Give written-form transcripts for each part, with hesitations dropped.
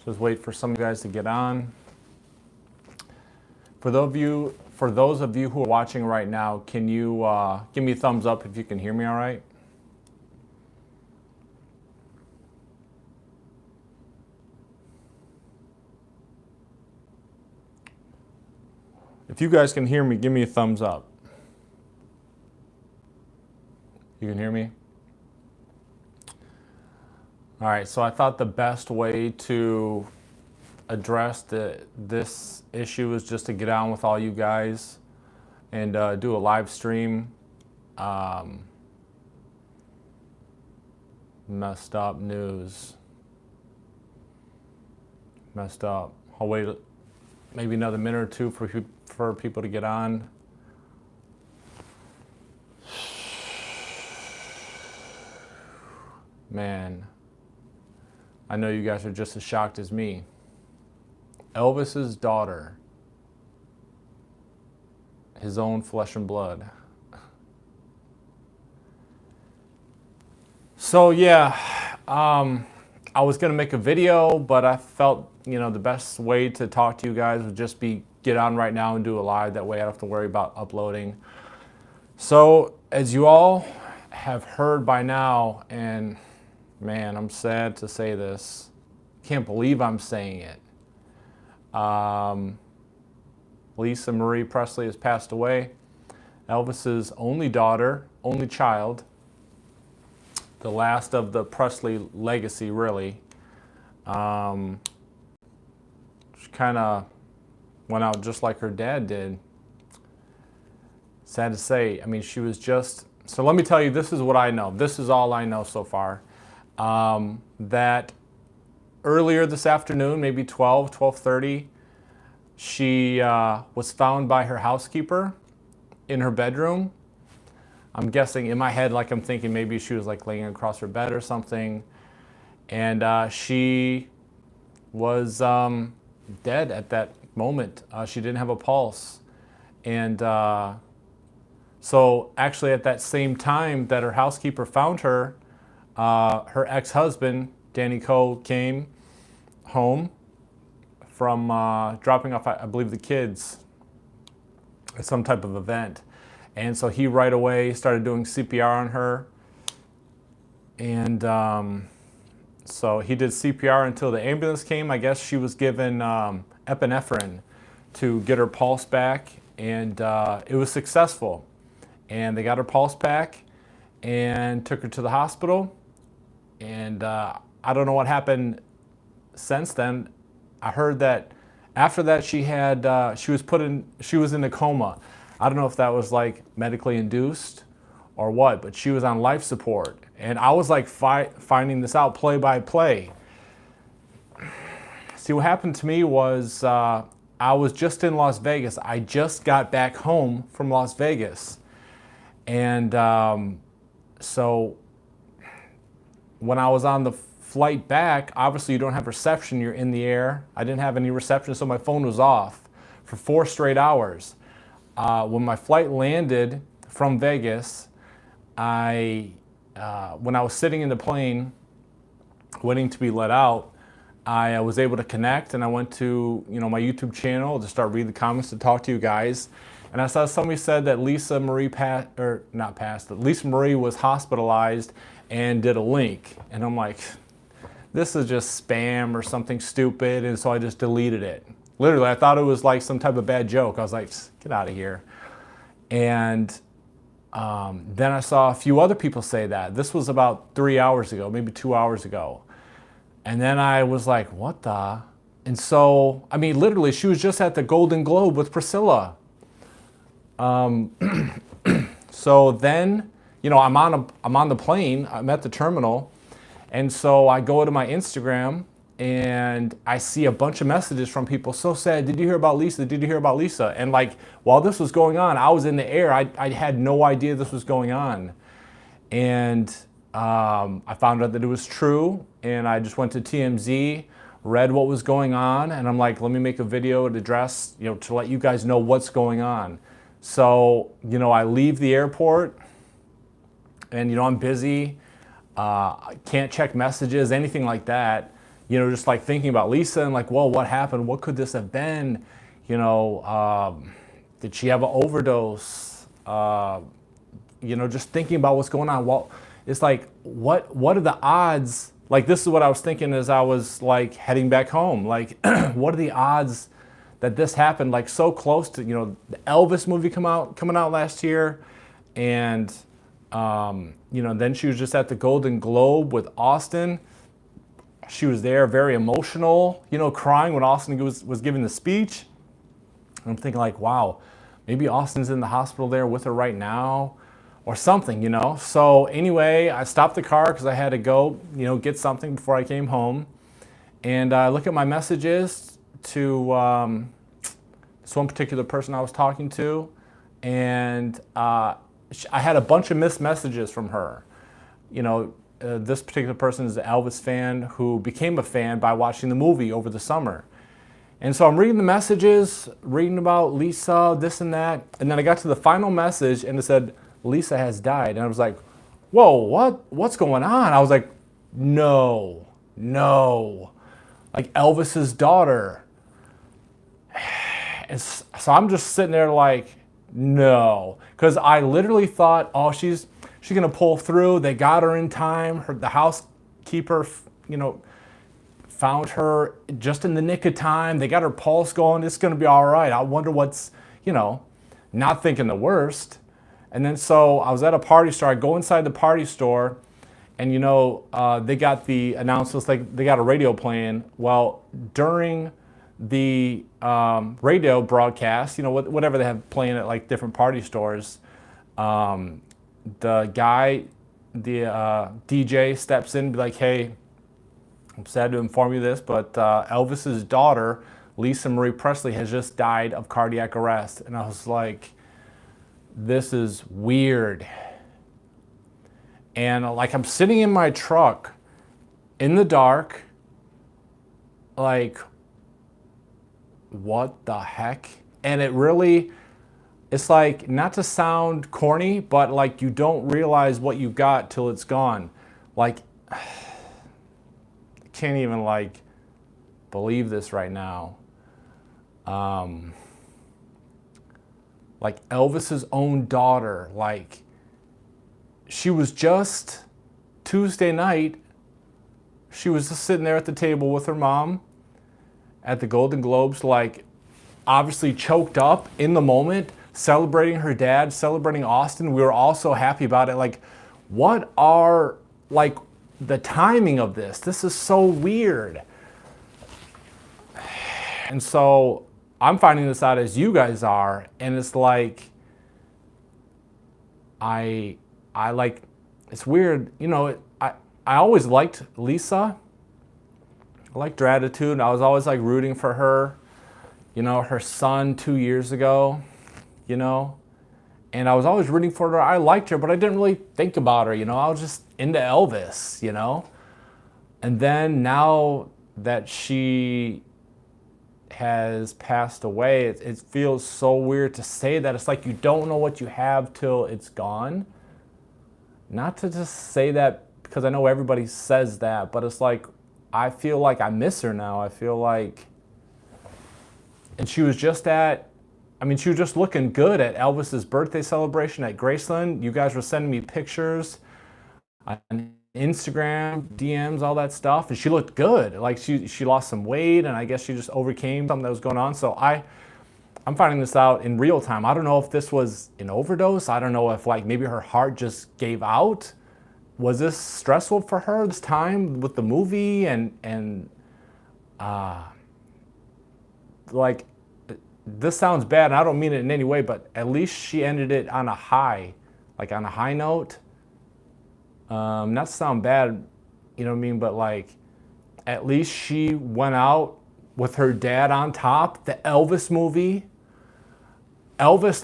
Just wait for some of you guys to get on. For those of you who are watching right now, can you give me a thumbs up if you can hear me all right? If you guys can hear me, give me a thumbs up. You can hear me? All right, so I thought the best way to address this issue is just to get on with all you guys and do a live stream. Messed up news. Messed up. I'll wait maybe another minute or two for people to get on. Man, I know you guys are just as shocked as me. Elvis's daughter, his own flesh and blood. So yeah, I was gonna make a video, but I felt, you know, the best way to talk to you guys would just be get on right now and do a live. That way I don't have to worry about uploading. So as you all have heard by now, and man, I'm sad to say this. Can't believe I'm saying it. Lisa Marie Presley has passed away. Elvis's only daughter, only child, the last of the Presley legacy, really. She kind of went out just like her dad did. Sad to say. I mean, she was just... So let me tell you, this is what I know. This is all I know so far. That earlier this afternoon, maybe 12:30, she was found by her housekeeper in her bedroom. I'm guessing in my head, like I'm thinking maybe she was like laying across her bed or something. And she was dead at that moment. She didn't have a pulse. And so actually at that same time that her housekeeper found her, her ex-husband, Danny Coe, came home from dropping off, I believe, the kids at some type of event. And so he right away started doing CPR on her. And so he did CPR until the ambulance came. I guess she was given epinephrine to get her pulse back. And it was successful. And they got her pulse back and took her to the hospital. And I don't know what happened since then. I heard that after that she was in a coma. I don't know if that was like medically induced or what, but she was on life support. And I was like finding this out play by play. See, what happened to me was I was just in Las Vegas. I just got back home from Las Vegas. And so when I was on the flight back, obviously you don't have reception, you're in the air. I didn't have any reception, so my phone was off for 4 straight hours. When my flight landed from Vegas, when I was sitting in the plane waiting to be let out, I was able to connect, and I went to my YouTube channel to start reading the comments to talk to you guys. And I saw somebody said that Lisa Marie Lisa Marie was hospitalized and did a link. And I'm like, this is just spam or something stupid, and so I just deleted it. Literally, I thought it was like some type of bad joke. I was like, get out of here. And then I saw a few other people say that. This was about 3 hours ago, maybe 2 hours ago. And then I was like, what the? And so, I mean, literally, she was just at the Golden Globe with Priscilla. So then, I'm on the plane, I'm at the terminal, and so I go to my Instagram and I see a bunch of messages from people, so sad, did you hear about Lisa? Did you hear about Lisa? And like, while this was going on, I was in the air. I had no idea this was going on. And I found out that it was true, and I just went to TMZ, read what was going on, and I'm like, let me make a video to address, to let you guys know what's going on. So, I leave the airport, and I'm busy, I can't check messages, anything like that. just like thinking about Lisa and like, well, what happened? What could this have been? Did she have an overdose? Just thinking about what's going on. Well, it's like, what are the odds? Like, this is what I was thinking as I was like heading back home. Like, what are the odds that this happened like so close to, the Elvis movie coming out last year, and then she was just at the Golden Globe with Austin. She was there, very emotional, crying when Austin was giving the speech. And I'm thinking like, wow, maybe Austin's in the hospital there with her right now or something, So anyway, I stopped the car because I had to go, get something before I came home. And I look at my messages to this one particular person I was talking to, and I had a bunch of missed messages from her. This particular person is an Elvis fan who became a fan by watching the movie over the summer. And so I'm reading the messages, reading about Lisa, this and that, and then I got to the final message and it said, Lisa has died. And I was like, whoa, what's going on? I was like, no, like Elvis's daughter. And so I'm just sitting there like, no, because I literally thought, oh, she's gonna pull through. They got her in time. The housekeeper, found her just in the nick of time. They got her pulse going. It's gonna be all right. I wonder what's, not thinking the worst. And then so I was at a party store. I go inside the party store, and they got the announcements, like they got a radio playing. Well, during the radio broadcast, whatever they have playing at like different party stores, the DJ steps in and be like, hey, I'm sad to inform you this, but Elvis's daughter, Lisa Marie Presley, has just died of cardiac arrest. And I was like, this is weird. And like, I'm sitting in my truck in the dark, like, what the heck? And it's like, not to sound corny, but like you don't realize what you got till it's gone. Like, I can't even like believe this right now. Like Elvis's own daughter, like she was just Tuesday night, she was just sitting there at the table with her mom at the Golden Globes, like obviously choked up in the moment, celebrating her dad, celebrating Austin. We were all so happy about it. Like, what are like the timing of this? This is so weird. And so I'm finding this out as you guys are, and it's like, I like, it's weird. I always liked Lisa. I liked her attitude. I was always like rooting for her. Her son 2 years ago, and I was always rooting for her. I liked her, but I didn't really think about her. I was just into Elvis, And then now that she has passed away, it feels so weird to say that. It's like you don't know what you have till it's gone. Not to just say that because I know everybody says that, but it's like, I feel like I miss her now. I feel like, and she was just looking good at Elvis's birthday celebration at Graceland. You guys were sending me pictures on Instagram, DMs, all that stuff, and she looked good. Like she lost some weight, and I guess she just overcame something that was going on. So I'm finding this out in real time. I don't know if this was an overdose. I don't know if like maybe her heart just gave out. Was this stressful for her this time with the movie and like, this sounds bad, and I don't mean it in any way, but at least she ended it on a high, like on a high note. Not to sound bad, you know what I mean, but like, at least she went out with her dad on top. The Elvis movie, Elvis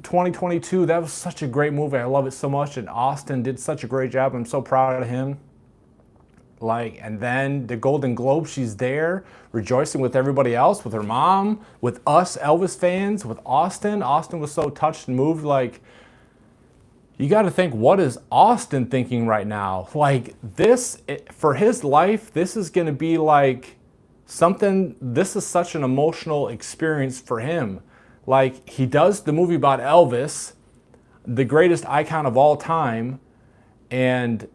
2022, that was such a great movie. I love it so much, and Austin did such a great job. I'm so proud of him. Like, and then the Golden Globe, she's there rejoicing with everybody else, with her mom, with us Elvis fans, with Austin. Austin was so touched and moved. Like, you got to think, what is Austin thinking right now? Like this, for his life, this is going to be like something, this is such an emotional experience for him. Like, he does the movie about Elvis, the greatest icon of all time, and,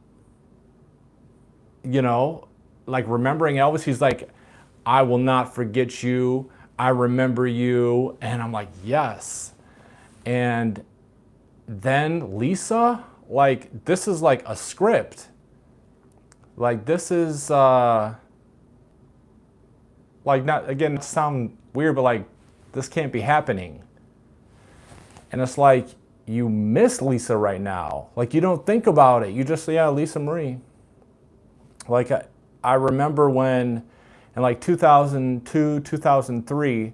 you know, like remembering Elvis, he's like, I will not forget you, I remember you, and I'm like, yes. And then Lisa, like, this is like a script. Like, this is, like, not, again, it sound weird, but like, this can't be happening. And it's like, you miss Lisa right now. Like, you don't think about it. You just say, yeah, Lisa Marie. Like, I remember when, in like 2002, 2003,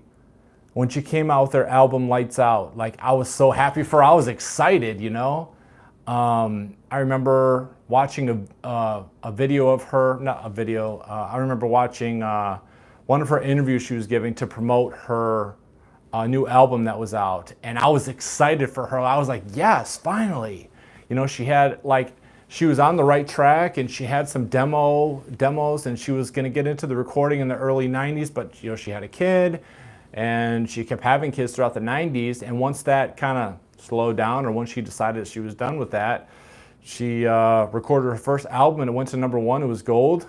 when she came out with her album Lights Out, like, I was so happy for her. I was excited, you know? I remember watching a video of her, not a video, I remember watching one of her interviews she was giving to promote her new album that was out. And I was excited for her. I was like, yes, finally. You know, she had like, she was on the right track, and she had some demos, and she was gonna get into the recording in the early 90s, but you know, she had a kid, and she kept having kids throughout the 90s. And once that kind of slowed down, or once she decided she was done with that, she recorded her first album, and it went to #1. It was gold.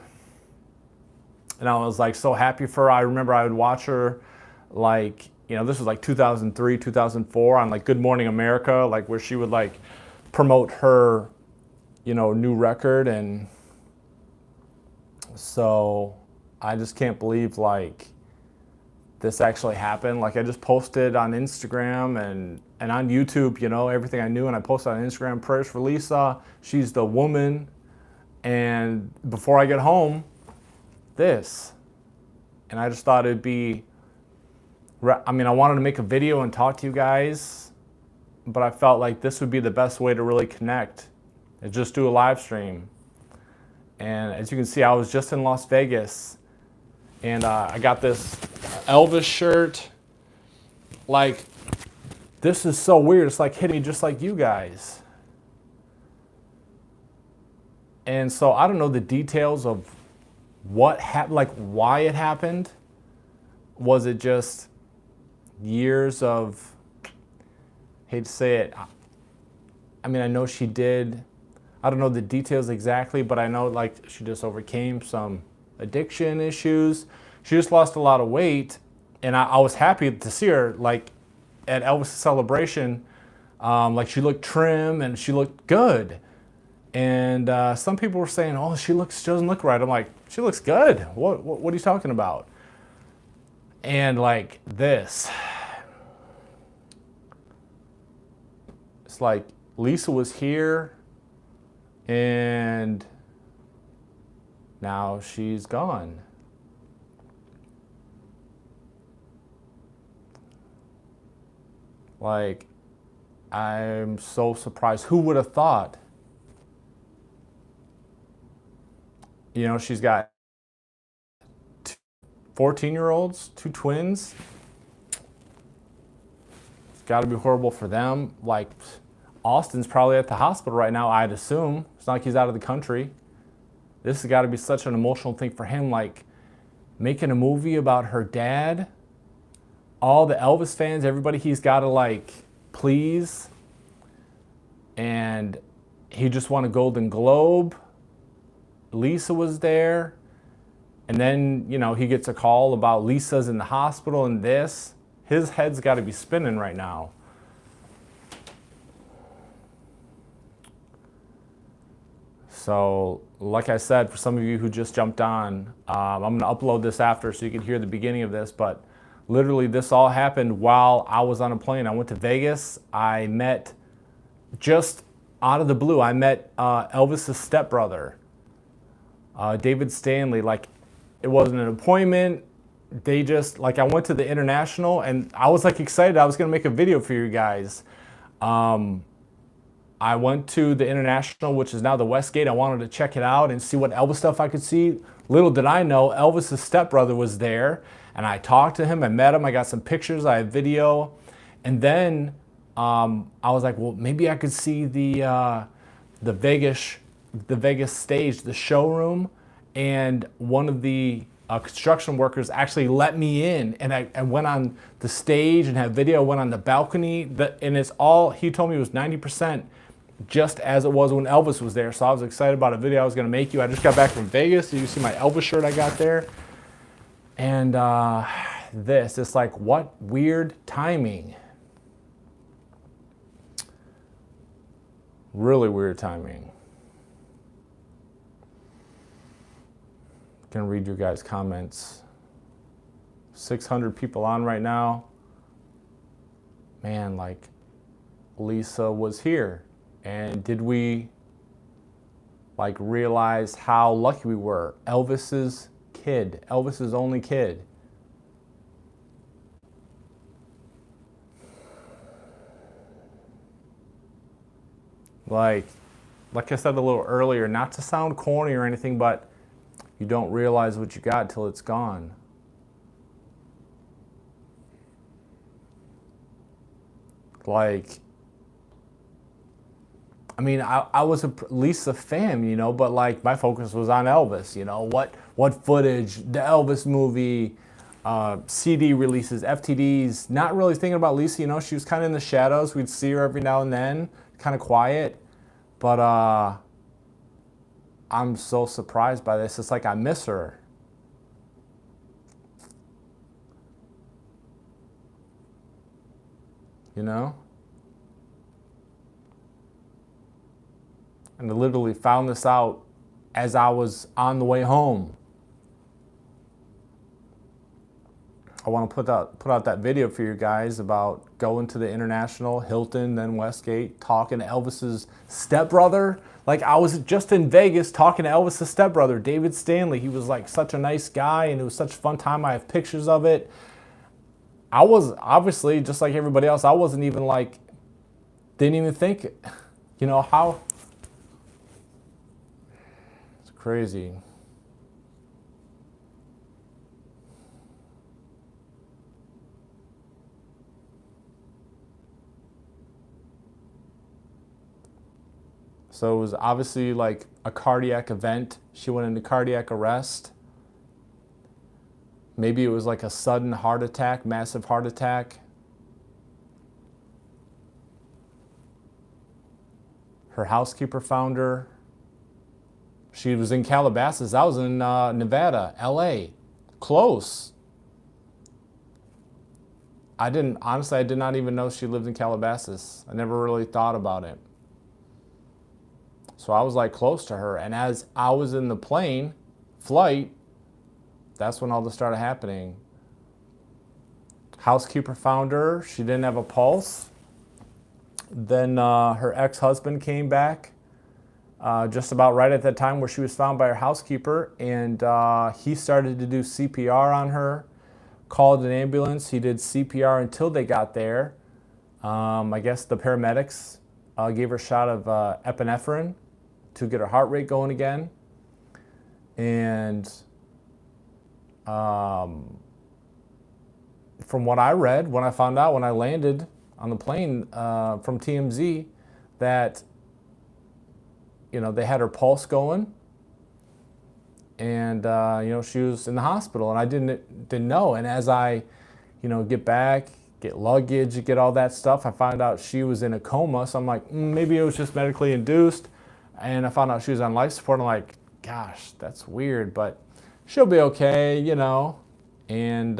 And I was like so happy for her. I remember I would watch her, like, you know, this was like 2003, 2004 on like Good Morning America, like where she would like promote her, you know, new record. And so I just can't believe like this actually happened. Like, I just posted on Instagram and on YouTube, you know, everything I knew, and I posted on Instagram, prayers for Lisa. She's the woman. And before I get home, this. And I just thought it'd be, I mean, I wanted to make a video and talk to you guys, but I felt like this would be the best way to really connect, is just do a live stream. And as you can see, I was just in Las Vegas, and I got this Elvis shirt. Like, this is so weird. It's like hitting me just like you guys. And so I don't know the details of what happened, like why it happened. Was it just years of, hate to say it, I mean, I know she did, I don't know the details exactly, but I know like she just overcame some addiction issues. She just lost a lot of weight, and I was happy to see her like at Elvis' celebration. Like, she looked trim and she looked good. And some people were saying, oh, she doesn't look right. I'm like, she looks good. What are you talking about? And like this, it's like Lisa was here and now she's gone. Like, I'm so surprised. Who would have thought? You know, she's got 14-year-olds, 2 twins. It's got to be horrible for them. Like, Austin's probably at the hospital right now, I'd assume. It's not like he's out of the country. This has got to be such an emotional thing for him, like making a movie about her dad. All the Elvis fans, everybody he's got to like please. And he just won a Golden Globe. Lisa was there. And then, you know, he gets a call about Lisa's in the hospital and this. His head's got to be spinning right now. So, like I said, for some of you who just jumped on, I'm going to upload this after so you can hear the beginning of this. But literally, this all happened while I was on a plane. I went to Vegas. I met, just out of the blue, I met Elvis' stepbrother, David Stanley. Like, it wasn't an appointment. They just, like, I went to the International, and I was like excited. I was going to make a video for you guys. I went to the International, which is now the Westgate. I wanted to check it out and see what Elvis stuff I could see. Little did I know, Elvis' stepbrother was there, and I talked to him. I met him. I got some pictures. I have video. And then I was like, well, maybe I could see the Vegas stage, the showroom, and one of the construction workers actually let me in, and I went on the stage and had video. Went on the balcony, and it's all he told me it was 90% just as it was when Elvis was there. So I was excited about a video I was going to make you. I just got back from Vegas. You see my Elvis shirt I got there, and it's like, what weird timing. Really weird timing. Gonna read your guys' comments. 600 people on right now. Man, like, Lisa was here. And did we like realize how lucky we were? Elvis's kid, Elvis's only kid. Like I said a little earlier, not to sound corny or anything, but you don't realize what you got till it's gone. Like, I mean, I was a Lisa fan, you know, but like my focus was on Elvis, you know, what footage, the Elvis movie, CD releases, FTDs, not really thinking about Lisa, you know, she was kind of in the shadows. We'd see her every now and then, kind of quiet, but I'm so surprised by this. It's like I miss her. You know? And I literally found this out as I was on the way home. I want to put out that video for you guys about going to the International, Hilton, then Westgate, talking to Elvis's stepbrother. Like, I was just in Vegas talking to Elvis's stepbrother, David Stanley. He was like such a nice guy, and it was such a fun time. I have pictures of it. I was obviously, just like everybody else, I wasn't even like, didn't even think, you know, how, it's crazy. So it was obviously like a cardiac event. She went into cardiac arrest. Maybe it was like a sudden heart attack, massive heart attack. Her housekeeper found her. She was in Calabasas. I was in Nevada, LA. Close. Honestly, I did not even know she lived in Calabasas. I never really thought about it. So I was like close to her. And as I was in the flight, that's when all this started happening. Housekeeper found her. She didn't have a pulse. Then her ex-husband came back just about right at that time where she was found by her housekeeper. And he started to do CPR on her, called an ambulance. He did CPR until they got there. I guess the paramedics gave her a shot of epinephrine to get her heart rate going again. And from what I read, when I found out when I landed on the plane from TMZ, that, you know, they had her pulse going, and you know, she was in the hospital, and I didn't know. And as I, you know, get back, get luggage, get all that stuff, I found out she was in a coma. So I'm like, maybe it was just medically induced. And I found out she was on life support. I'm like, gosh, that's weird, but she'll be okay, you know. And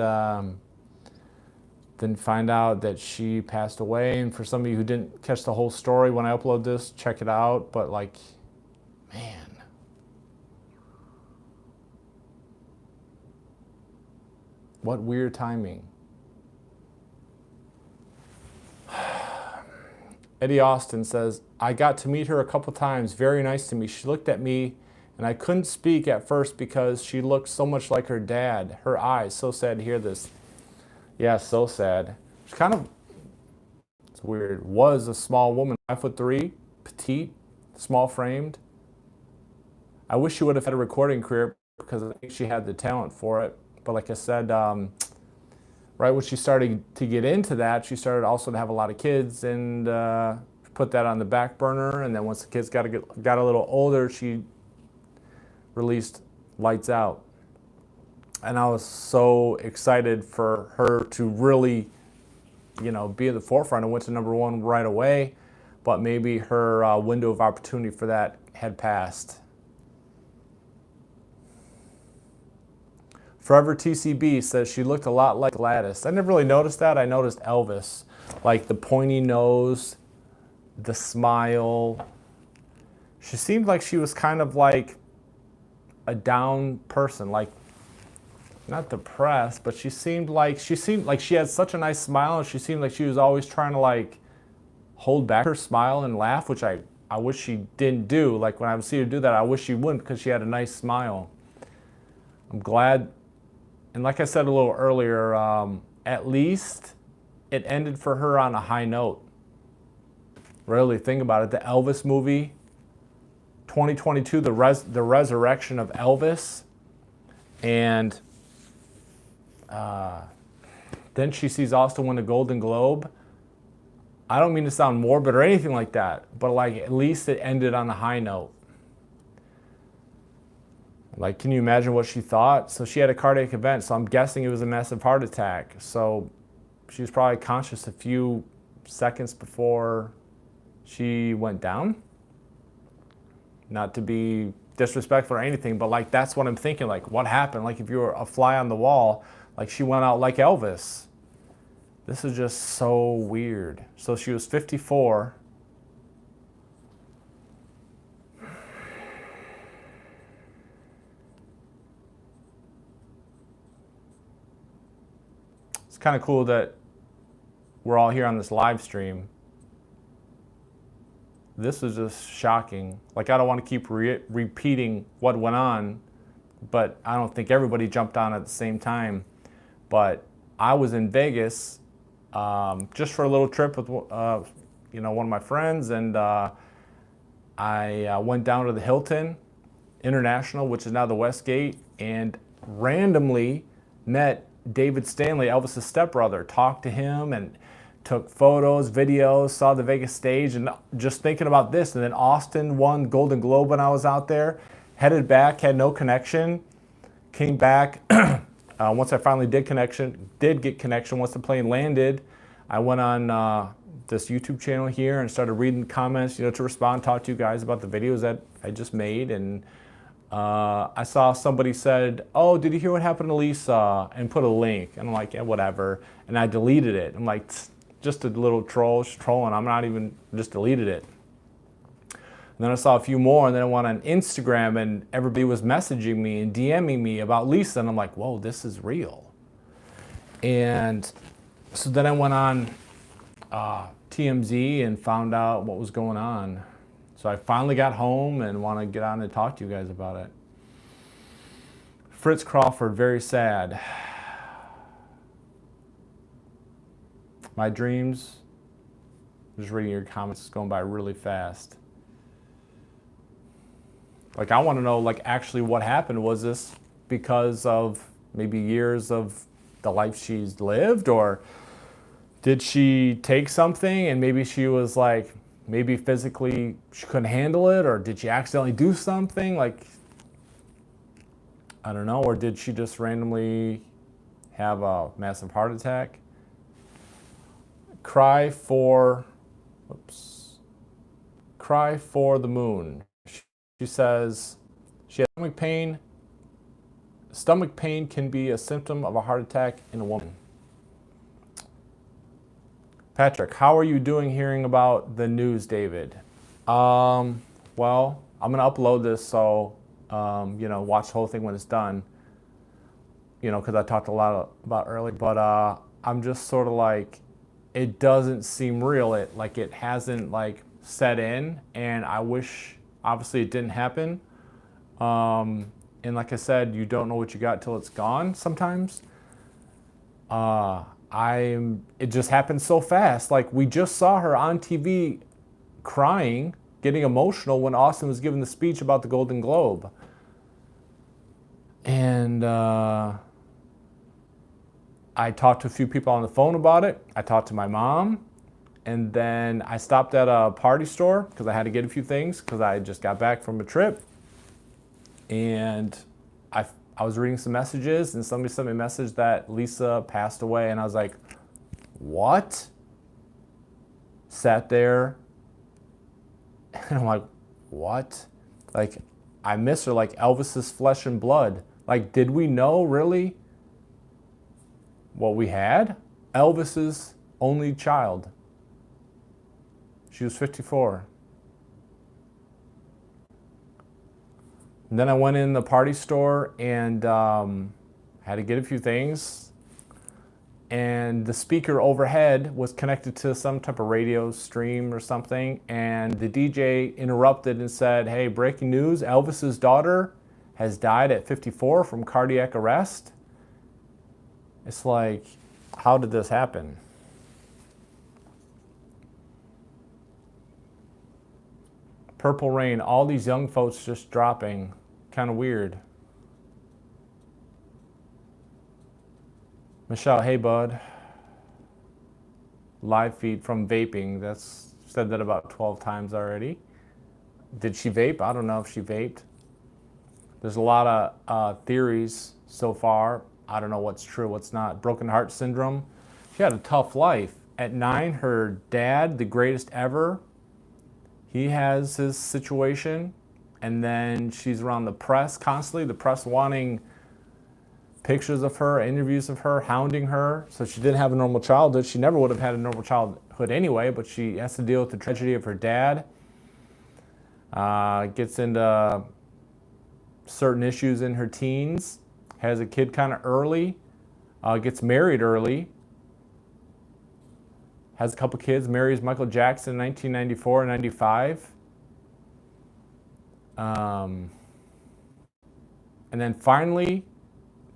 then find out that she passed away. And for some of you who didn't catch the whole story, when I upload this, check it out. But like, man, what weird timing. Eddie Austin says, I got to meet her a couple times. Very nice to me. She looked at me, and I couldn't speak at first because she looked so much like her dad. Her eyes. So sad to hear this. Yeah, so sad. She's kind of, it's weird, was a small woman, 5'3", petite, small framed. I wish she would have had a recording career because I think she had the talent for it. But like I said, right when she started to get into that, she started also to have a lot of kids and put that on the back burner. And then once the kids got a little older, she released Lights Out. And I was so excited for her to really, be at the forefront and went to #1 right away. But maybe her window of opportunity for that had passed. Forever TCB says she looked a lot like Gladys. I never really noticed that. I noticed Elvis, like the pointy nose, the smile. She seemed like she was kind of like a down person, like not depressed, but she seemed like she had such a nice smile, and she seemed like she was always trying to like hold back her smile and laugh, which I wish she didn't do. Like when I would see her do that, I wish she wouldn't, because she had a nice smile. I'm glad. And like I said a little earlier, at least it ended for her on a high note. Really think about it. The Elvis movie, 2022, the resurrection of Elvis. And then she sees Austin win the Golden Globe. I don't mean to sound morbid or anything like that, but like at least it ended on a high note. Like, can you imagine what she thought? So she had a cardiac event, so I'm guessing it was a massive heart attack. So she was probably conscious a few seconds before she went down. Not to be disrespectful or anything, but like that's what I'm thinking. Like, what happened? Like, if you were a fly on the wall, like she went out like Elvis. This is just so weird. So she was 54. It's kind of cool that we're all here on this live stream. This is just shocking. Like, I don't want to keep repeating what went on, but I don't think everybody jumped on at the same time. But I was in Vegas just for a little trip with one of my friends, and I went down to the Hilton International, which is now the Westgate, and randomly met David Stanley, Elvis' stepbrother, talked to him and took photos, videos, saw the Vegas stage, and just thinking about this. And then Austin won Golden Globe when I was out there, headed back, had no connection, came back. Once I finally did get connection, once the plane landed, I went on this YouTube channel here and started reading comments, to respond, talk to you guys about the videos that I just made. And I saw somebody said, "Oh, did you hear what happened to Lisa?" and put a link. And I'm like, yeah, whatever. And I deleted it. I'm like, just a little trolling. I'm not even, just deleted it. And then I saw a few more, and then I went on Instagram, and everybody was messaging me and DMing me about Lisa. And I'm like, whoa, this is real. And so then I went on TMZ and found out what was going on. So I finally got home and want to get on and talk to you guys about it. Fritz Crawford, very sad. My dreams, just reading your comments, is going by really fast. Like, I want to know, like, actually what happened. Was this because of maybe years of the life she's lived, or did she take something and maybe she was like, maybe physically she couldn't handle it, or did she accidentally do something? Like, I don't know. Or did she just randomly have a massive heart attack? Cry for the moon. She says she has stomach pain. Stomach pain can be a symptom of a heart attack in a woman. Patrick, how are you doing hearing about the news, David? Well, I'm going to upload this, so, watch the whole thing when it's done, because I talked a lot about earlier, but I'm just sort of like, it doesn't seem real. It hasn't like set in, and I wish, obviously, it didn't happen. And like I said, you don't know what you got till it's gone sometimes. It just happened so fast. Like, we just saw her on TV crying, getting emotional when Austin was giving the speech about the Golden Globe. And I talked to a few people on the phone about it. I talked to my mom, and then I stopped at a party store because I had to get a few things because I just got back from a trip. And I was reading some messages, and somebody sent me a message that Lisa passed away, and I was like, what? Sat there, and I'm like, what? Like, I miss her like Elvis's flesh and blood. Like, did we know really what we had? Elvis's only child. She was 54. And then I went in the party store and had to get a few things. And the speaker overhead was connected to some type of radio stream or something. And the DJ interrupted and said, hey, breaking news, Elvis's daughter has died at 54 from cardiac arrest. It's like, how did this happen? Purple Rain, all these young folks just dropping. Kind of weird. Michelle, hey bud. Live feed from vaping. That's said that about 12 times already. Did she vape? I don't know if she vaped. There's a lot of theories so far. I don't know what's true, what's not. Broken heart syndrome. She had a tough life. At 9, her dad, the greatest ever, he has his situation. And then she's around the press constantly, the press wanting pictures of her, interviews of her, hounding her. So she didn't have a normal childhood. She never would have had a normal childhood anyway, but she has to deal with the tragedy of her dad. Gets into certain issues in her teens. Has a kid kind of early. Gets married early. Has a couple kids. Marries Michael Jackson in 1994 and 95. And then finally,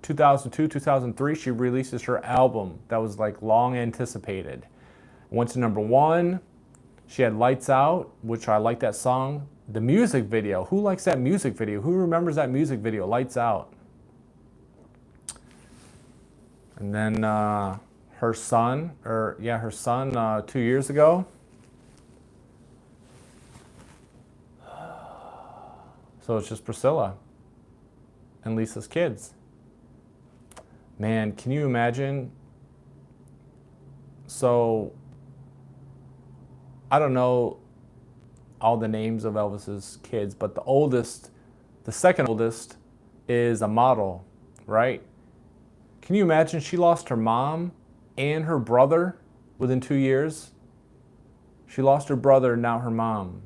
2002, 2003, she releases her album that was like long anticipated. Went to #1. She had Lights Out, which I like that song. The music video, who likes that music video? Who remembers that music video, Lights Out? And then her son 2 years ago. So it's just Priscilla and Lisa's kids. Man, can you imagine? So, I don't know all the names of Elvis's kids, but the second oldest is a model, right? Can you imagine she lost her mom and her brother within 2 years? She lost her brother, now her mom.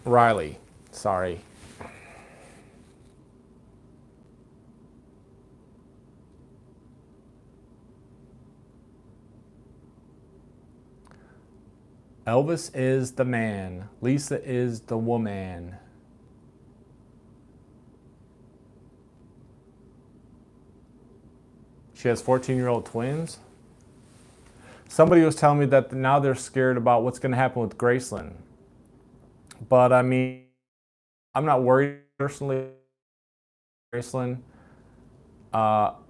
Riley, sorry. Elvis is the man. Lisa is the woman. She has 14-year-old twins. Somebody was telling me that now they're scared about what's going to happen with Graceland. But I mean, I'm not worried personally, Graceland,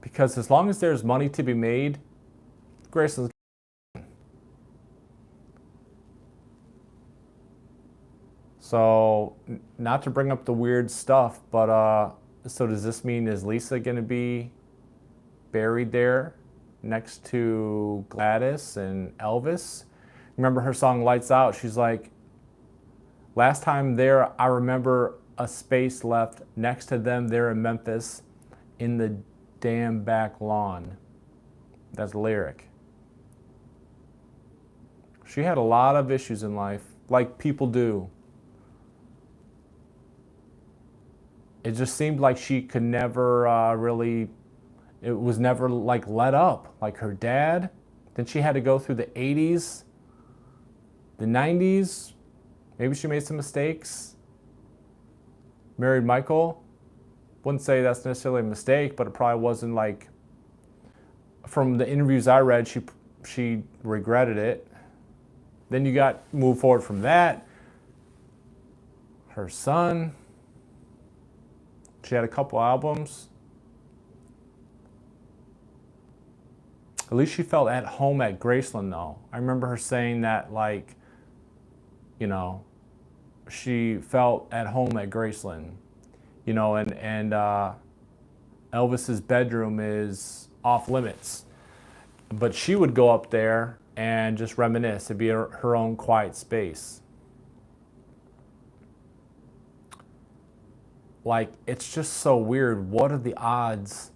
because as long as there's money to be made, Graceland's. So, not to bring up the weird stuff, but so does this mean, is Lisa going to be buried there next to Gladys and Elvis? Remember her song Lights Out? She's like, last time there, I remember a space left next to them there in Memphis in the damn back lawn. That's the lyric. She had a lot of issues in life, like people do. It just seemed like she could never it was never like let up, like her dad. Then she had to go through the 80s, the 90s. Maybe she made some mistakes. Married Michael. Wouldn't say that's necessarily a mistake, but it probably wasn't like, from the interviews I read, she regretted it. Then you got move forward from that. Her son. She had a couple albums. At least she felt at home at Graceland, though. I remember her saying that, like, you know, she felt at home at Graceland, you know, and Elvis's bedroom is off limits. But she would go up there and just reminisce. It'd be her own quiet space. Like, it's just so weird. What are the odds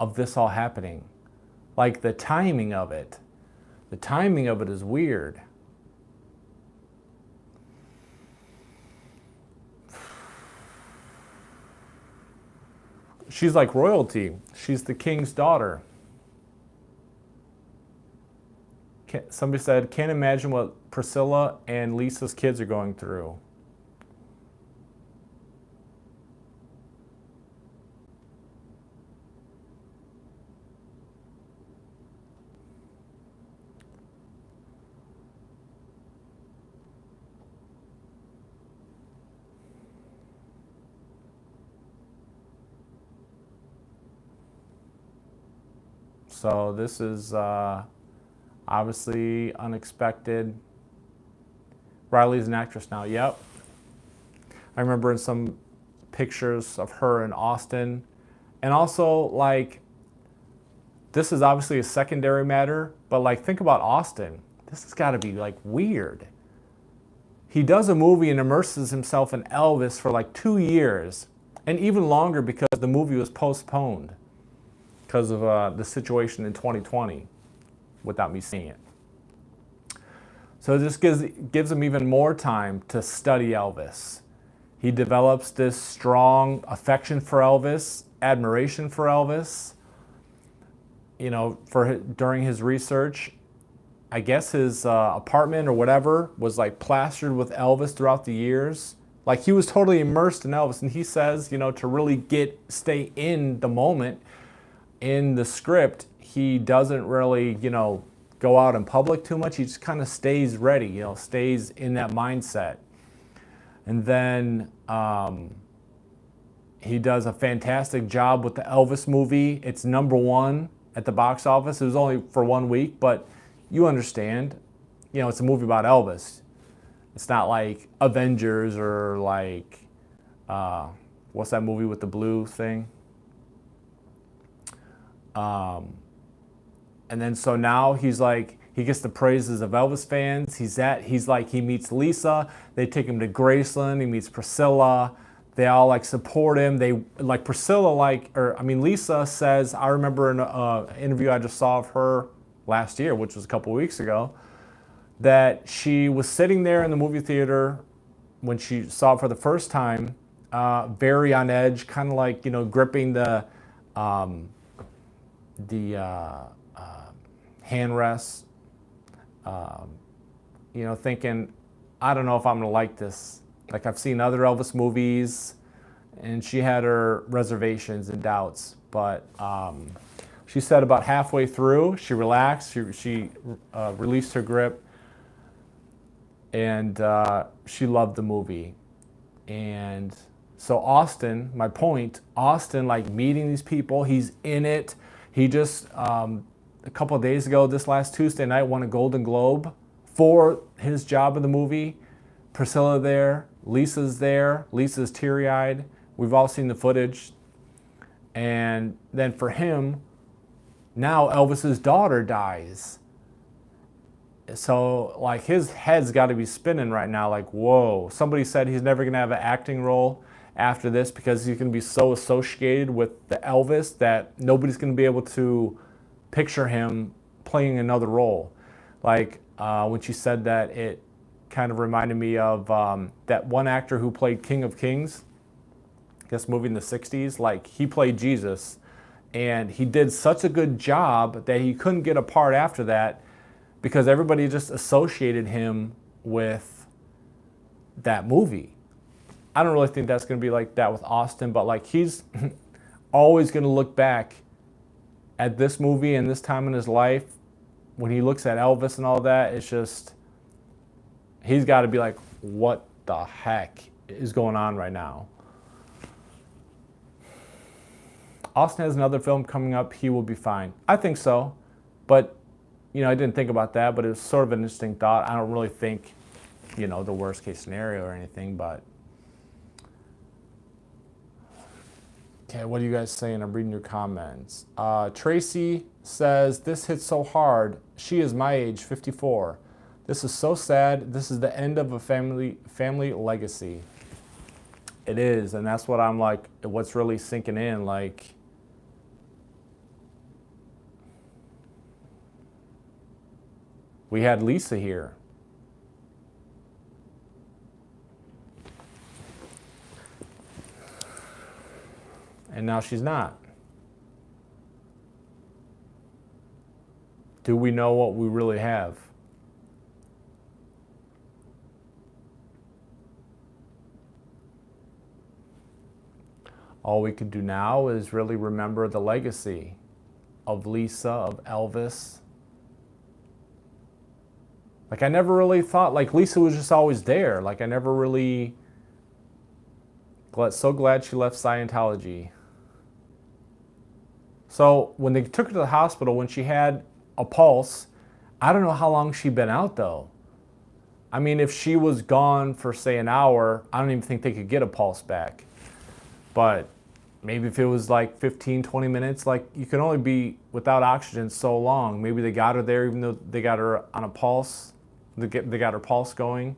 of this all happening? Like, the timing of it. The timing of it is weird. She's like royalty. She's the king's daughter. Somebody said, can't imagine what Priscilla and Lisa's kids are going through. So this is obviously unexpected. Riley's an actress now. Yep. I remember in some pictures of her in Austin. And also, like, this is obviously a secondary matter, but, like, think about Austin. This has got to be, like, weird. He does a movie and immerses himself in Elvis for, like, 2 years. And even longer because the movie was postponed because of the situation in 2020, without me seeing it. So this gives him even more time to study Elvis. He develops this strong affection for Elvis, admiration for Elvis. You know, during his research, I guess his apartment or whatever was like plastered with Elvis throughout the years. Like, he was totally immersed in Elvis, and he says, you know, to really stay in the moment. In the script, he doesn't really, you know, go out in public too much. He just kind of stays ready, you know, stays in that mindset. And then he does a fantastic job with the Elvis movie. It's #1 at the box office. It was only for 1 week, but you understand, you know, it's a movie about Elvis. It's not like Avengers or like, what's that movie with the blue thing? And then so now he's like, he gets the praises of Elvis fans. He meets Lisa. They take him to Graceland. He meets Priscilla. They all like support him. They like Priscilla, Lisa says, I remember in an interview I just saw of her last year, which was a couple weeks ago, that she was sitting there in the movie theater when she saw it for the first time, very on edge, kind of like, you know, gripping the handrests, you know, thinking, I don't know if I'm gonna like this. Like, I've seen other Elvis movies, and she had her reservations and doubts, but she said about halfway through, she relaxed, she released her grip, and she loved the movie. And so Austin, my point, Austin, like, meeting these people, he's in it. He just, a couple of days ago, this last Tuesday night, won a Golden Globe for his job in the movie. Priscilla there, Lisa's there. Lisa's teary-eyed. We've all seen the footage. And then for him, now Elvis's daughter dies. So, like, his head's got to be spinning right now, like, whoa. Somebody said he's never going to have an acting role after this because he's going to be so associated with the Elvis that nobody's going to be able to picture him playing another role. Like, when she said that, it kind of reminded me of that one actor who played King of Kings, I guess movie in the 60s. Like, he played Jesus, and he did such a good job that he couldn't get a part after that because everybody just associated him with that movie. I don't really think that's going to be like that with Austin, but like, he's always going to look back at this movie and this time in his life when he looks at Elvis and all that. It's just, he's got to be like, what the heck is going on right now? Austin has another film coming up. He will be fine. I think so. But, you know, I didn't think about that, but it was sort of an interesting thought. I don't really think, you know, the worst case scenario or anything, but. Okay, what are you guys saying? I'm reading your comments. Tracy says, this hits so hard. She is my age, 54. This is so sad. This is the end of a family legacy. It is, and that's what I'm like, what's really sinking in, like, we had Lisa here. And now she's not. Do we know what we really have? All we can do now is really remember the legacy of Lisa, of Elvis. Like, I never really thought, like, Lisa was just always there. Like, I never really, so glad she left Scientology. So when they took her to the hospital, when she had a pulse, I don't know how long she'd been out though. I mean, if she was gone for say an hour, I don't even think they could get a pulse back. But maybe if it was like 15, 20 minutes, like you can only be without oxygen so long. Maybe they got her there even though they got her on a pulse. They got her pulse going.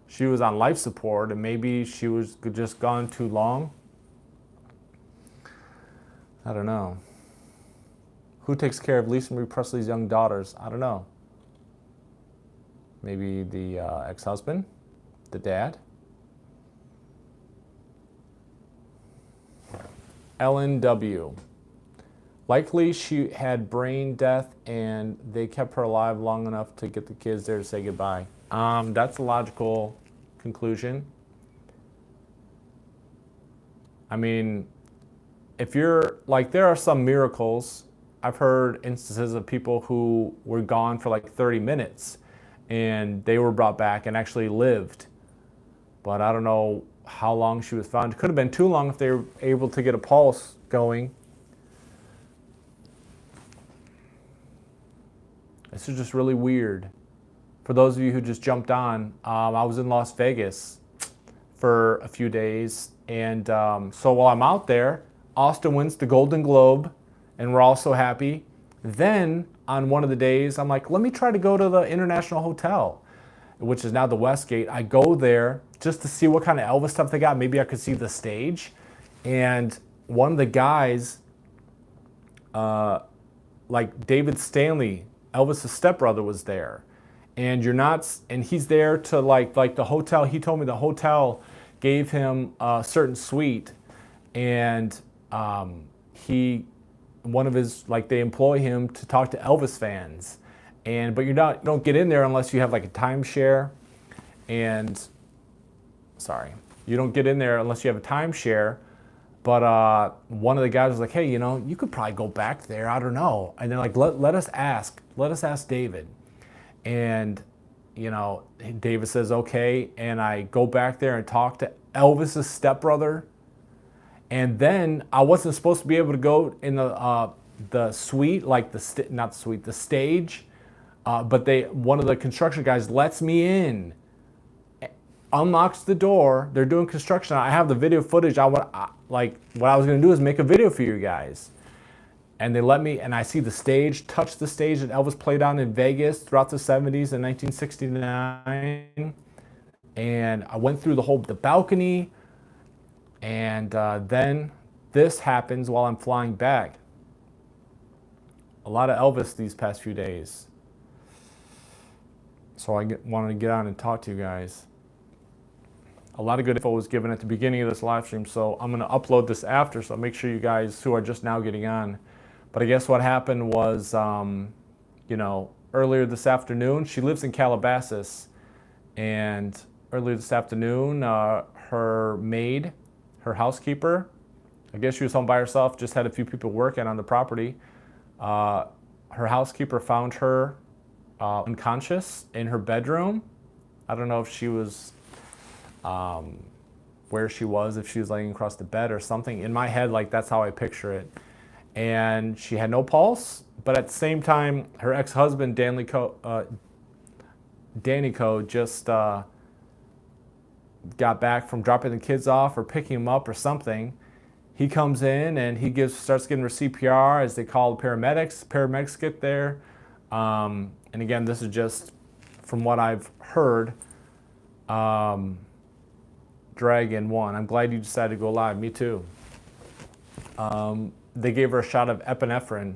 She was on life support and maybe she was just gone too long. I don't know. Who takes care of Lisa Marie Presley's young daughters? I don't know. Maybe the ex-husband, the dad. Ellen W. Likely she had brain death and they kept her alive long enough to get the kids there to say goodbye. That's a logical conclusion. I mean, if you're, like, there are some miracles. I've heard instances of people who were gone for like 30 minutes and they were brought back and actually lived. But I don't know how long she was found. It could have been too long if they were able to get a pulse going. This is just really weird. For those of you who just jumped on, I was in Las Vegas for a few days. And so while I'm out there, Austin wins the Golden Globe. And we're all so happy. Then on one of the days, I'm like, let me try to go to the International Hotel, which is now the Westgate. I go there just to see what kind of Elvis stuff they got. Maybe I could see the stage. And one of the guys, like David Stanley, Elvis' stepbrother, was there. And and he's there to like the hotel. He told me the hotel gave him a certain suite, and one of his, like, they employ him to talk to Elvis fans, but you don't get in there unless you have like a timeshare, and you don't get in there unless you have a timeshare. But one of the guys was like, hey, you know, you could probably go back there. I don't know. And they're like, let us ask David. And you know, David says okay, and I go back there and talk to Elvis' stepbrother. And then I wasn't supposed to be able to go in the suite, like the stage. But one of the construction guys lets me in, unlocks the door. They're doing construction. I have the video footage. What I was going to do is make a video for you guys. And they let me, and I see the stage, touch the stage that Elvis played on in Vegas throughout the 70s and 1969. And I went through the balcony. And then this happens while I'm flying back. A lot of Elvis these past few days. So I wanted to get on and talk to you guys. A lot of good info was given at the beginning of this live stream, so I'm going to upload this after, so make sure you guys who are just now getting on. But I guess what happened was, you know, earlier this afternoon, she lives in Calabasas, and earlier this afternoon, her maid, her housekeeper, I guess she was home by herself, just had a few people working on the property. Her housekeeper found her unconscious in her bedroom. I don't know if she was, where she was, if she was laying across the bed or something. In my head, like, that's how I picture it. and she had no pulse. But at the same time, her ex-husband, Danico, just got back from dropping the kids off or picking them up or something. He comes in and starts giving her CPR as they call the paramedics. Paramedics get there. And again, this is just from what I've heard. Dragon 1. I'm glad you decided to go live. Me too. They gave her a shot of epinephrine,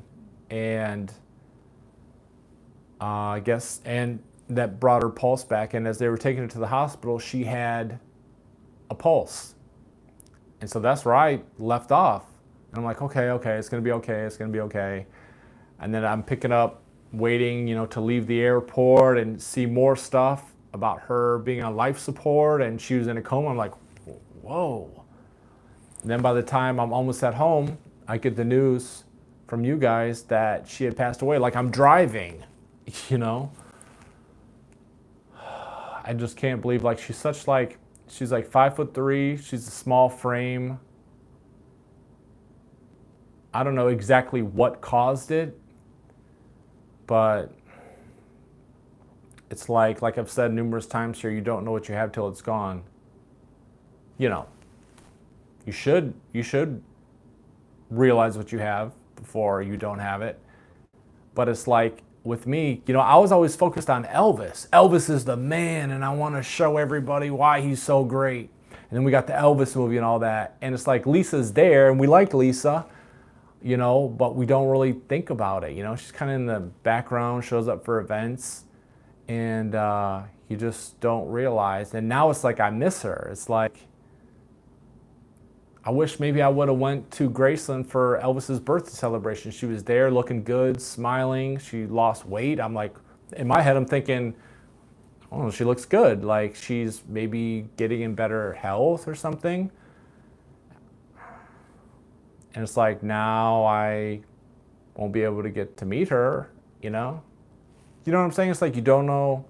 and I guess, and that brought her pulse back. And as they were taking her to the hospital, she had a pulse. And so that's where I left off. And I'm like, okay, it's gonna be okay, it's gonna be okay. And then I'm picking up, waiting, to leave the airport and see more stuff about her being on life support and she was in a coma. I'm like, whoa. And then by the time I'm almost at home, I get the news from you guys that she had passed away. Like, I'm driving, I just can't believe, like, she's like 5'3", she's a small frame. I don't know exactly what caused it, but it's like I've said numerous times here, you don't know what you have till it's gone. You should realize what you have before you don't have it. But it's like with me, I was always focused on Elvis. Elvis is the man, and I want to show everybody why he's so great. And then we got the Elvis movie and all that. And it's like Lisa's there, and we like Lisa, but we don't really think about it. She's kind of in the background, shows up for events, and you just don't realize. And now it's like I miss her. It's like I wish maybe I would have went to Graceland for Elvis's birthday celebration. She was there looking good, smiling. She lost weight. I'm like, in my head, I'm thinking, oh, she looks good. Like she's maybe getting in better health or something. And it's like, now I won't be able to get to meet her, You know what I'm saying? It's like you don't know,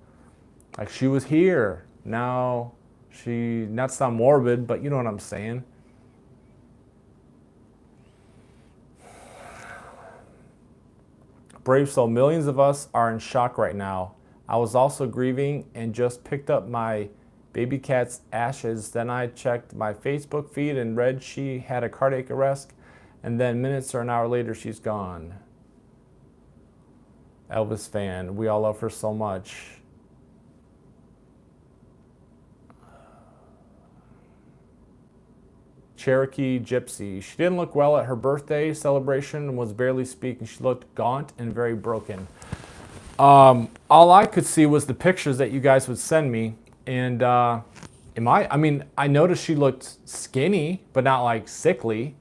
like she was here. Now not to sound morbid, but you know what I'm saying. Brave soul, millions of us are in shock right now. I was also grieving and just picked up my baby cat's ashes. Then I checked my Facebook feed and read she had a cardiac arrest. And then minutes or an hour later, she's gone. Elvis fan, we all love her so much. Cherokee Gypsy. She didn't look well at her birthday celebration and was barely speaking. She looked gaunt and very broken. All I could see was the pictures that you guys would send me. And I noticed she looked skinny, but not like sickly.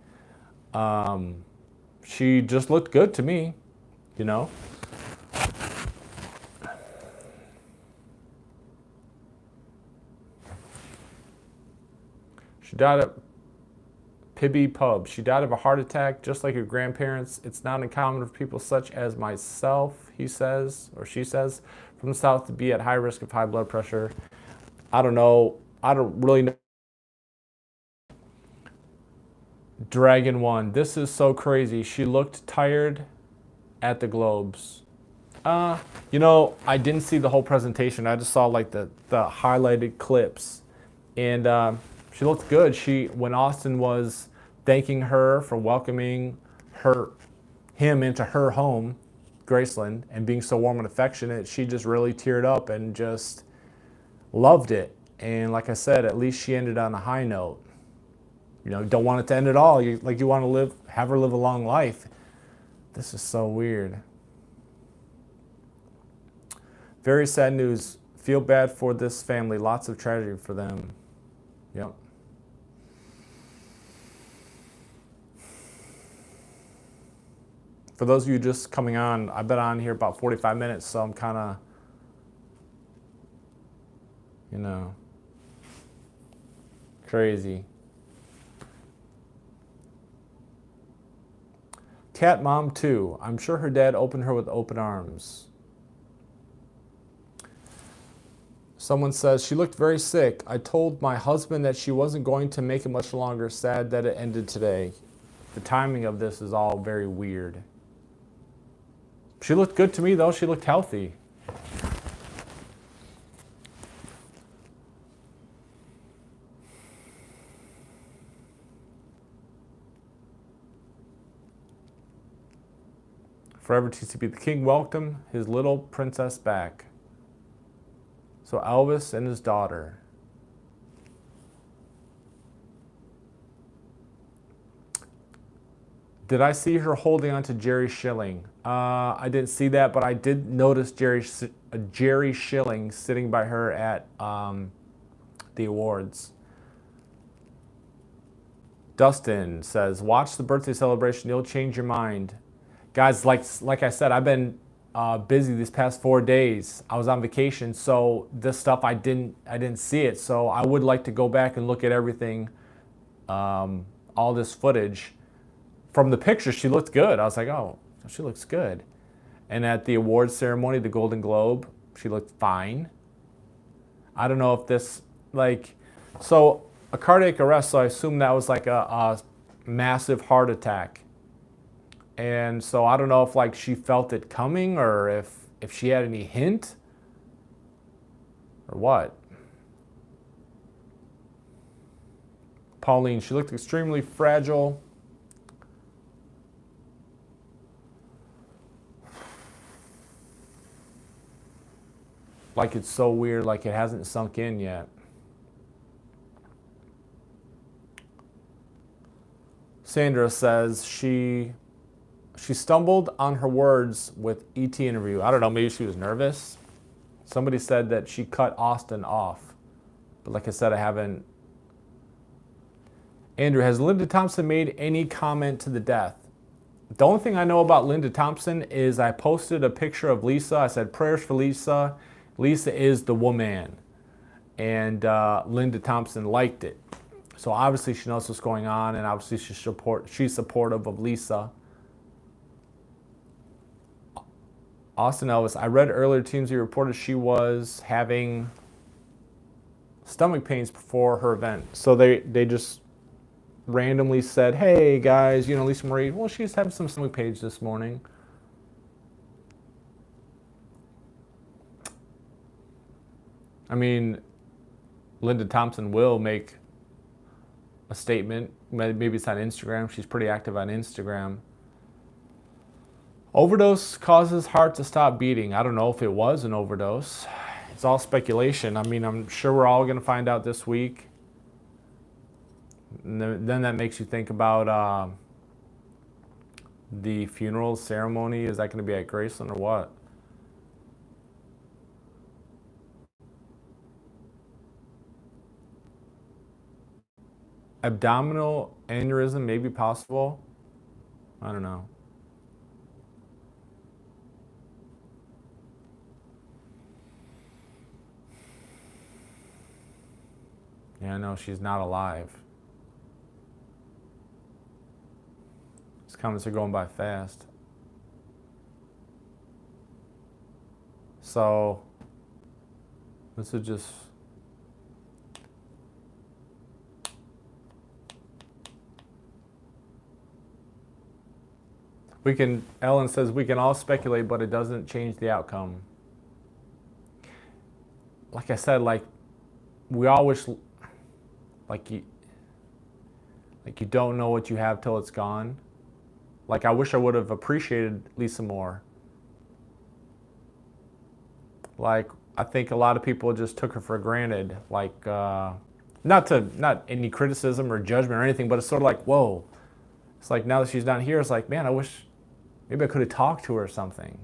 She just looked good to me, She died at Pibby Pub. She died of a heart attack, just like her grandparents. It's not uncommon for people such as myself, he says, or she says, from the South to be at high risk of high blood pressure. I don't know. I don't really know. Dragon 1. This is so crazy. She looked tired at the Globes. I didn't see the whole presentation. I just saw like the highlighted clips. And she looked good. When Austin was thanking her for welcoming him into her home, Graceland, and being so warm and affectionate, she just really teared up and just loved it. And like I said, at least she ended on a high note. Don't want it to end at all. You want to have her live a long life. This is so weird. Very sad news. Feel bad for this family. Lots of tragedy for them. Yep. For those of you just coming on, I've been on here about 45 minutes, so I'm kind of, crazy. Cat mom too. I'm sure her dad opened her with open arms. Someone says, she looked very sick. I told my husband that she wasn't going to make it much longer. Sad that it ended today. the timing of this is all very weird. She looked good to me, though. She looked healthy. Forever TCP. The king welcomed his little princess back. So Elvis and his daughter. Did I see her holding on to Jerry Schilling? I didn't see that, but I did notice Jerry Schilling sitting by her at the awards. Dustin says, watch the birthday celebration. You'll change your mind. Guys, like I said, I've been busy these past 4 days. I was on vacation, so this stuff I didn't see it. So I would like to go back and look at everything, all this footage. From the picture, she looked good. I was like, oh, she looks good. And at the awards ceremony, the Golden Globe, she looked fine. I don't know if this, so a cardiac arrest, so I assume that was like a massive heart attack. And so I don't know if she felt it coming or if she had any hint or what. Pauline, she looked extremely fragile. Like it's so weird, like it hasn't sunk in yet. Sandra says she stumbled on her words with ET interview. I don't know, maybe she was nervous. Somebody said that she cut Austin off. But like I said, I haven't. Andrew, has Linda Thompson made any comment to the death? The only thing I know about Linda Thompson is I posted a picture of Lisa. I said, prayers for Lisa. Lisa is the woman. And Linda Thompson liked it. So obviously she knows what's going on, and obviously she's supportive of Lisa. Austin Elvis, I read earlier TMZ reported she was having stomach pains before her event. So they just randomly said, hey guys, Lisa Marie, well, she's having some stomach pains this morning. I mean, Linda Thompson will make a statement. Maybe it's on Instagram. She's pretty active on Instagram. Overdose causes heart to stop beating. I don't know if it was an overdose. It's all speculation. I mean, I'm sure we're all going to find out this week. And then that makes you think about the funeral ceremony. Is that going to be at Graceland or what? Abdominal aneurysm may be possible. I don't know. Yeah, no, she's not alive. These comments are going by fast. So, this is just... Ellen says, we can all speculate, but it doesn't change the outcome. Like I said, we all wish, you don't know what you have till it's gone. I wish I would have appreciated Lisa more. I think a lot of people just took her for granted. Not any criticism or judgment or anything, but it's sort of whoa. It's now that she's not here, it's man, I wish maybe I could have talked to her or something,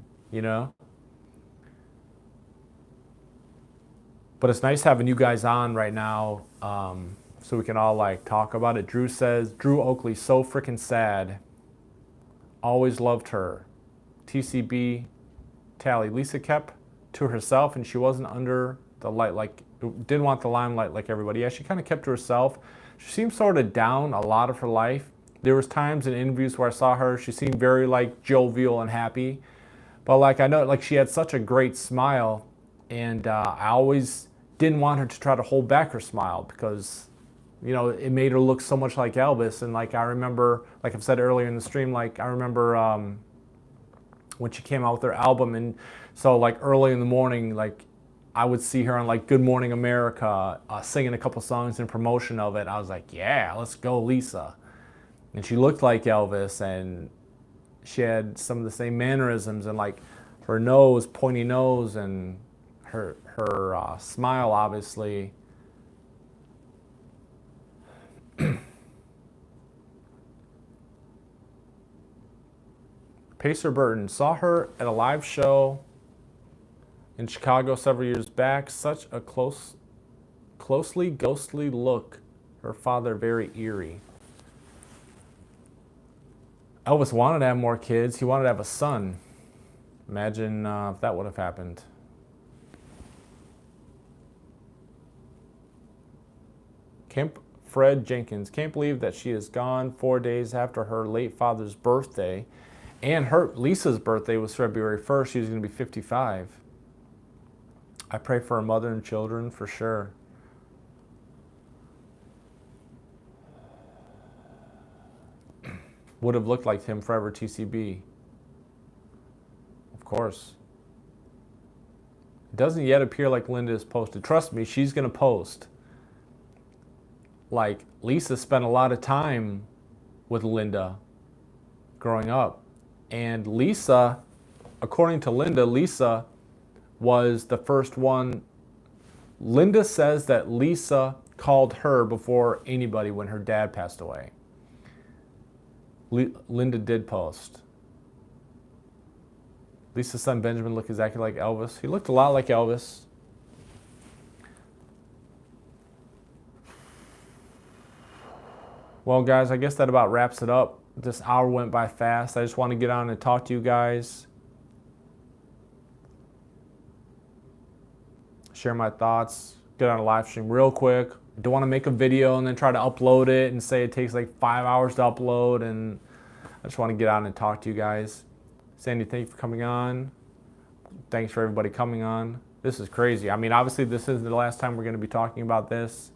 But it's nice having you guys on right now, so we can all talk about it. Drew says, Drew Oakley, so freaking sad. Always loved her. TCB tally. Lisa kept to herself, and she wasn't under the light, didn't want the limelight like everybody. Yeah, she kind of kept to herself. She seemed sort of down a lot of her life. There was times in interviews where I saw her, she seemed very jovial and happy. But I know she had such a great smile, and I always didn't want her to try to hold back her smile because You know, it made her look so much like Elvis. And like I remember, like I've said earlier in the stream, like I remember when she came out with her album, and so like early in the morning, like I would see her on like Good Morning America singing a couple songs in promotion of it. I was like, yeah, let's go, Lisa. And she looked like Elvis, and she had some of the same mannerisms, and like her nose, pointy nose, and her smile, obviously. Pacer Burton, saw her at a live show in Chicago several years back. Such a closely ghostly look. Her father very eerie. Elvis wanted to have more kids. He wanted to have a son. Imagine if that would have happened. Fred Jenkins, can't believe that she is gone 4 days after her late father's birthday. And Lisa's birthday was February 1st. She was going to be 55. I pray for her mother and children for sure. Would have looked like him forever, TCB. Of course. It doesn't yet appear like Linda is posted. Trust me, she's going to post. Like, Lisa spent a lot of time with Linda growing up. And Lisa, according to Linda, Lisa was the first one. Linda says that Lisa called her before anybody when her dad passed away. Linda did post. Lisa's son Benjamin looked exactly like Elvis. He looked a lot like Elvis. Well, guys, I guess that about wraps it up. This hour went by fast. I just want to get on and talk to you guys. Share my thoughts. Get on a live stream real quick. I don't want to make a video and then try to upload it and say it takes like 5 hours to upload. And I just want to get on and talk to you guys. Sandy, thank you for coming on. Thanks for everybody coming on. This is crazy. I mean, obviously, this isn't the last time we're going to be talking about this.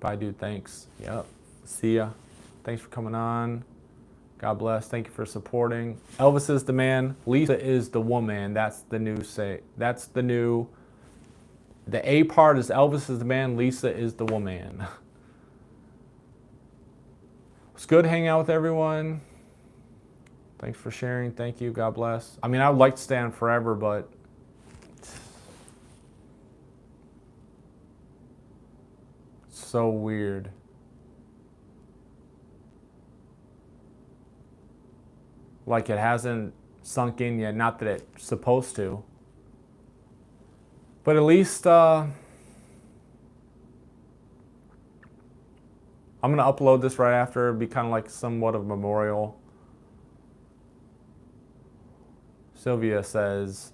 Bye, dude. Thanks. Yep. See ya. Thanks for coming on. God bless. Thank you for supporting. Elvis is the man. Lisa is the woman. That's the new say. That's the new. The A part is Elvis is the man. Lisa is the woman. It's good hanging out with everyone. Thanks for sharing. Thank you. God bless. I mean, I would like to stay on forever, but so weird. Like it hasn't sunk in yet. Not that it's supposed to. But at least I'm going to upload this right after. It'll be kind of like somewhat of a memorial. Sylvia says,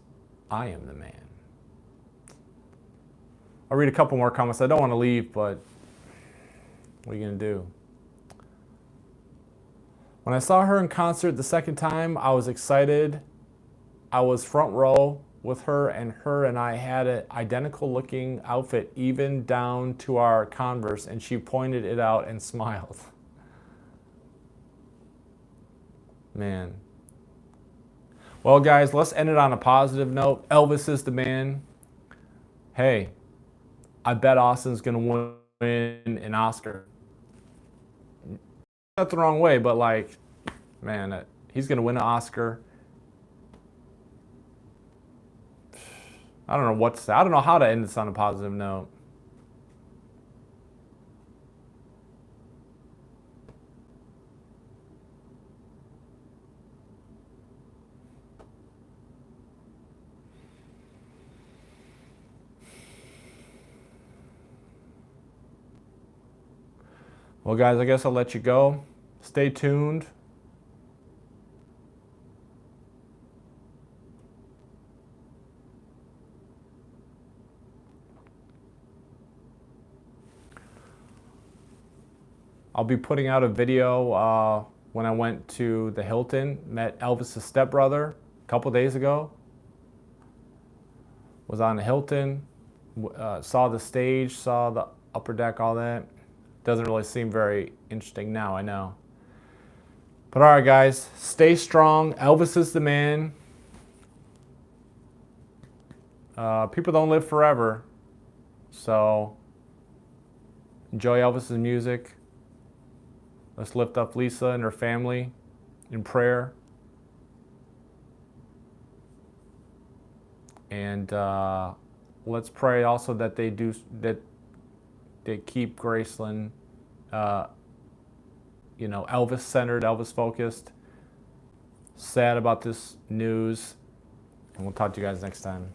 I am the man. I'll read a couple more comments. I don't want to leave, but what are you going to do? When I saw her in concert the second time, I was excited. I was front row with her and I had an identical looking outfit, even down to our Converse, and she pointed it out and smiled. Man. Well, guys, let's end it on a positive note. Elvis is the man. Hey, I bet Austin's going to win an Oscar. Not the wrong way, but like, man, he's going to win an Oscar. I don't know what to say. I don't know how to end this on a positive note. Well, guys, I guess I'll let you go. Stay tuned. I'll be putting out a video when I went to the Hilton, met Elvis' stepbrother. couple days ago. Was on Hilton, saw the stage, saw the upper deck, all that. Doesn't really seem very interesting now, I know. But all right, guys, stay strong. Elvis is the man. People don't live forever, so enjoy Elvis's music. Let's lift up Lisa and her family in prayer. And let's pray also that they keep Graceland, Elvis centered, Elvis focused. Sad about this news, and we'll talk to you guys next time.